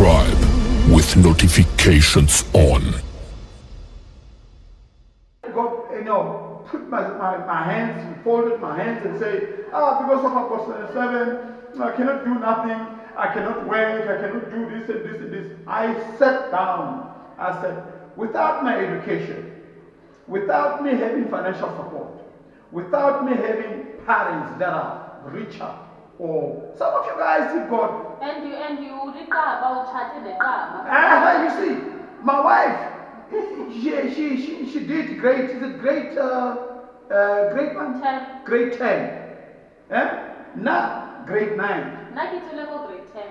subscribe with notifications on. Put my hands, folded my hands and say, because of Apostle 7, I cannot do nothing, I cannot work, I cannot do this and this and this. I sat down. I said, without my education, without me having financial support, without me having parents that are richer, or some of you guys have got. And you did about chatting the car. You see, my wife, she did great. Is it grade grade 1? 10. Grade 10. Now grade 9. Now it's level grade 10.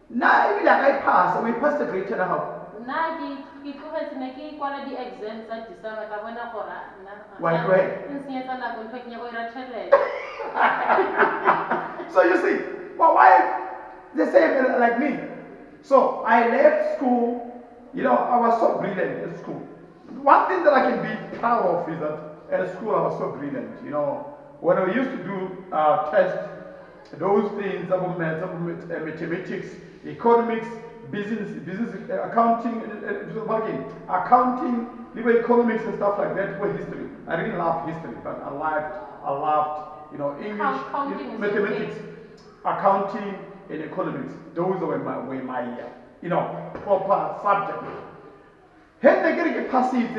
Now even like I passed, we passed the grade 10 how? Now he has making quality exams at December. Why go ahead? So you see, my wife, the same like me. So I left school. I was so brilliant at school. One thing that I can be proud of is that at school I was so brilliant. When I used to do tests, those things about mathematics, economics, business accounting, economics and stuff like that were history. I really loved history, but I loved English, mathematics, accounting, and economics. Those were my proper subject. Had they get a passive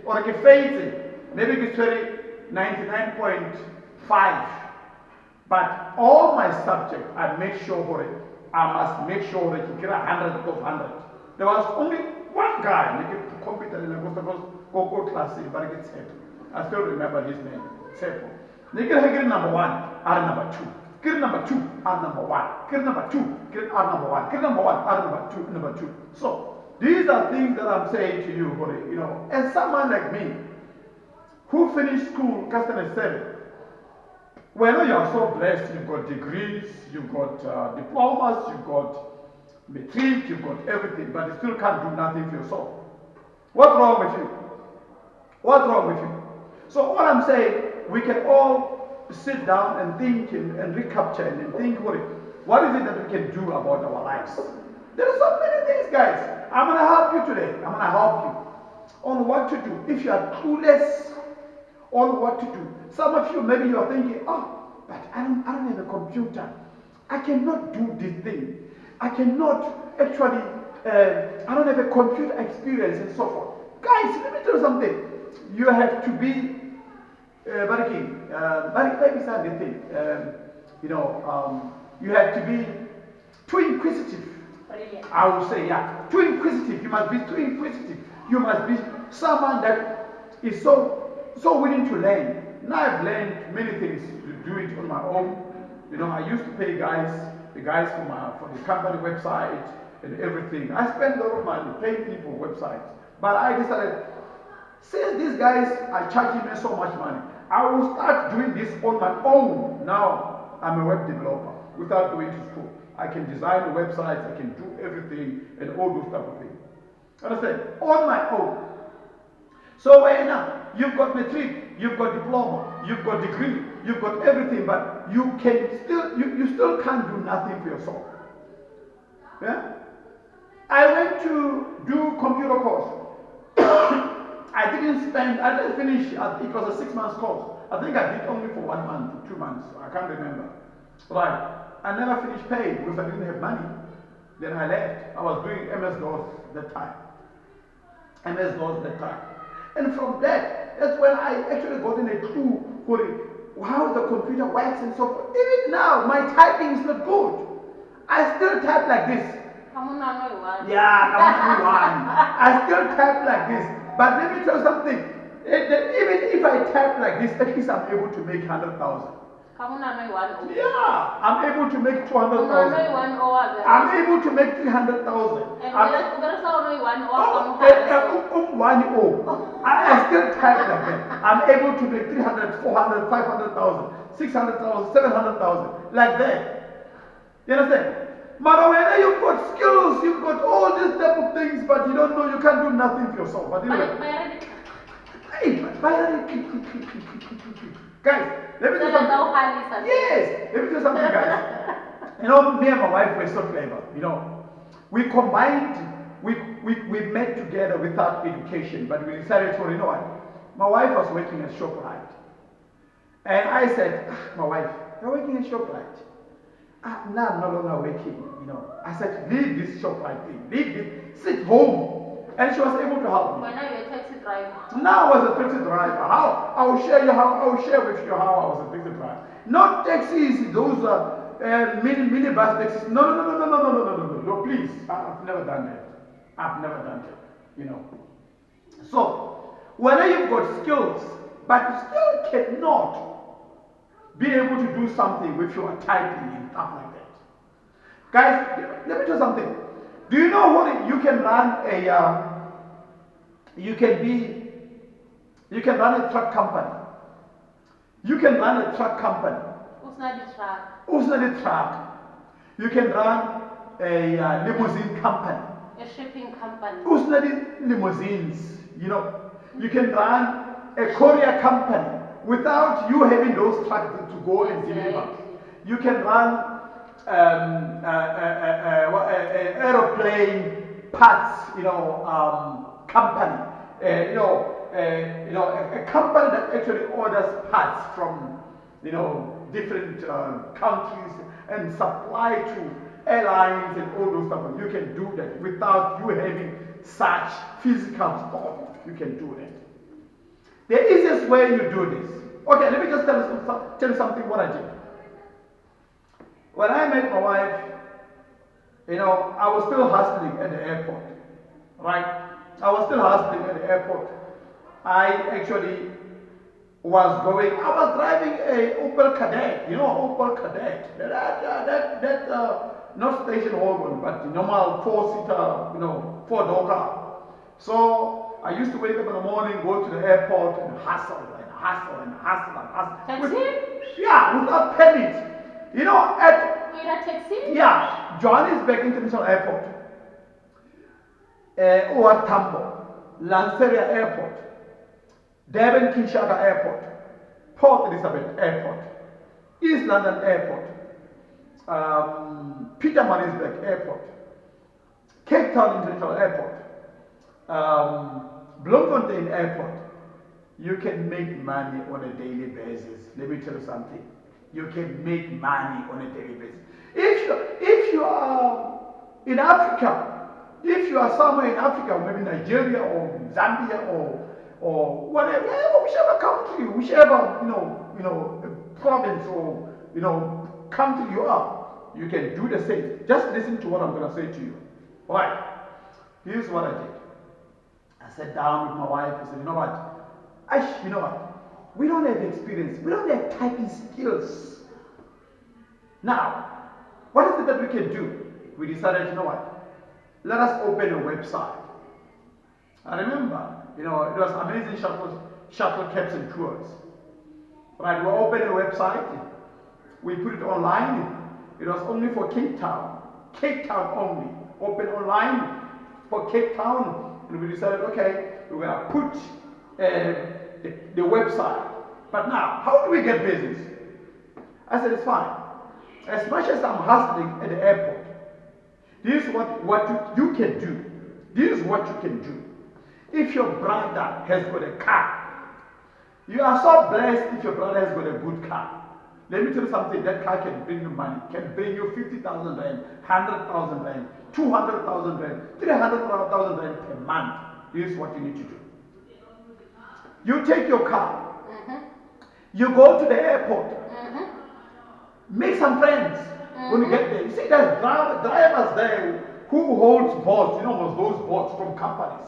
or a faith, maybe it's 99.5. But all my subjects, I make sure for it. I must make sure that you get 100 of 100. There was only one guy make it computer in the go class, but I get Sepo. I still remember his name, Sepo. They get number 1, R number 2. Get number 2, R number 1. Get number 2, get R number 1. Get number 1, R number 2. So these are things that I'm saying to you, as someone like me who finished school, Customer 7. Well, you are so blessed. You've got degrees, you've got diplomas, you've got matric, you've got everything, but you still can't do nothing for yourself. What's wrong with you? What's wrong with you? So all I'm saying, we can all sit down and think and recapture and think, what is it that we can do about our lives? There are so many things, guys. I'm going to help you today. I'm going to help you on what to do. If you are clueless on what to do. Some of you, maybe you are thinking, but I don't have a computer. I cannot do this thing. I cannot actually, I don't have a computer experience and so forth. Guys, let me tell you something. You have to be, you have to be too inquisitive. I would say, too inquisitive. You must be too inquisitive. You must be someone that is so willing to learn. Now I've learned many things to do it on my own. I used to pay the guys for the company website and everything. I spent a lot of money paying people websites. But I decided, since these guys are charging me so much money, I will start doing this on my own. Now I'm a web developer without going to school. I can design the websites, I can do everything and all those type of things. Understand? On my own. So now you've got matric, you've got diploma, you've got degree, you've got everything, but you still can't do nothing for yourself. Yeah? I went to do computer course. I didn't finish, it was a 6 months course. I think I did only for 1 month, 2 months, I can't remember. Right. I never finished paying because I didn't have money. Then I left. I was doing MS-DOS that time. And from that's when I actually got in a clue for how the computer works and so forth. Even now, my typing is not good. I still type like this. I still type like this. But let me tell you something. Even if I type like this, at least I'm able to make 100,000. Yeah, I'm able to make 200,000. I'm able to make 300,000. I still type like that. I'm able to make 300, 400, 500,000, 600,000, 700,000, like that. You understand? But when you've got skills, you've got all these type of things, but you don't know, you can't do nothing for yourself. But anyway. Guys, let me tell you something. Yes, let me tell you something, guys. Me and my wife were so clever. We combined, we met together without education, but we decided to, you know what? My wife was working at ShopRite. And I said, my wife, you're working at ShopRite. Now I'm no longer working, you know. I said, leave this ShopRite thing, leave this, sit home. And she was able to help me. But now you're a taxi driver. Now I was a taxi driver. How? I will share with you how I was a taxi driver. Not taxis, those minibus taxis. No, please. I've never done that. I've never done that. You know. So, whether you've got skills, but you still cannot be able to do something with your typing and stuff like that. Guys, let me tell you something. Do you know what you can run you can run a truck company. You can run a truck company. Who's not the truck? Who's not a truck? You can run a limousine company. A shipping company. Who's not limousines? You know, you can run a courier company without you having those trucks to go and deliver. You can run aeroplane parts, company, a company that actually orders parts from, different countries and supply to airlines and all those stuff. You can do that without you having such physical store. You can do that. The easiest way you do this. Okay, let me just tell you something what I did. When I met my wife, I was still hustling at the airport, right? I was still hustling at the airport. I actually was driving a Opel Kadett, Opel Kadett, not station wagon, but the normal four-seater, four-door car. So I used to wake up in the morning, go to the airport and hustle. Taxi? Without permit. Taxi? Yeah, Johannesburg International Airport, OR Tambo, Lanseria Airport, Durban Kinshasa Airport, Port Elizabeth Airport, East London Airport, Pietermaritzburg Airport, Cape Town International Airport, Bloemfontein Airport. You can make money on a daily basis. Let me tell you something. You can make money on a daily basis. If you are in Africa, if you are somewhere in Africa, maybe Nigeria or Zambia or whatever, whichever country, whichever province or country you are, you can do the same. Just listen to what I'm going to say to you. All right. Here's what I did. I sat down with my wife. I said, you know what? We don't have experience. We don't have typing skills. Now, what is it that we can do? We decided, let us open a website. I remember, it was amazing shuttle cabs and tours. Right, we opened a website. We put it online. It was only for Cape Town. Cape Town only. Open online for Cape Town. And we decided, okay, we're going to put the website. But now, how do we get business? I said, it's fine. As much as I'm hustling at the airport, this is what you can do. This is what you can do. If your brother has got a car, you are so blessed if your brother has got a good car. Let me tell you something, that car can bring you money, can bring you 50,000 rand, 100,000 rand, 200,000 rand, 300,000 rand per month. This is what you need to do. You take your car, you go to the airport, make some friends when you get there. You see, there's drivers there who holds boats, those boats from companies,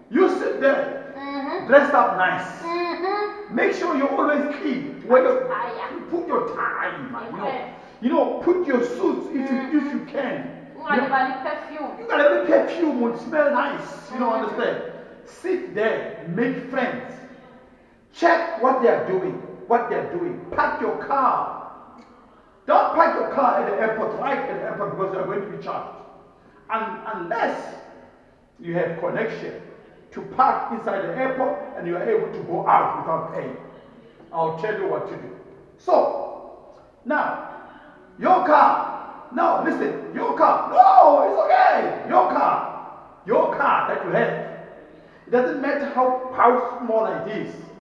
You sit there, dress up nice. Make sure you're always clean. You put your tie, put your suits if you can. You gotta be perfume, would smell nice, understand? Sit there, make friends. Check what they're doing. Park your car. Don't park your car at the airport, right at the airport, because you're going to be charged. Unless you have connection to park inside the airport and you are able to go out without paying. I'll tell you what to do. So, now, your car, No, listen, your car. No, it's okay. Your car. Your car that you have. It doesn't matter how small it is.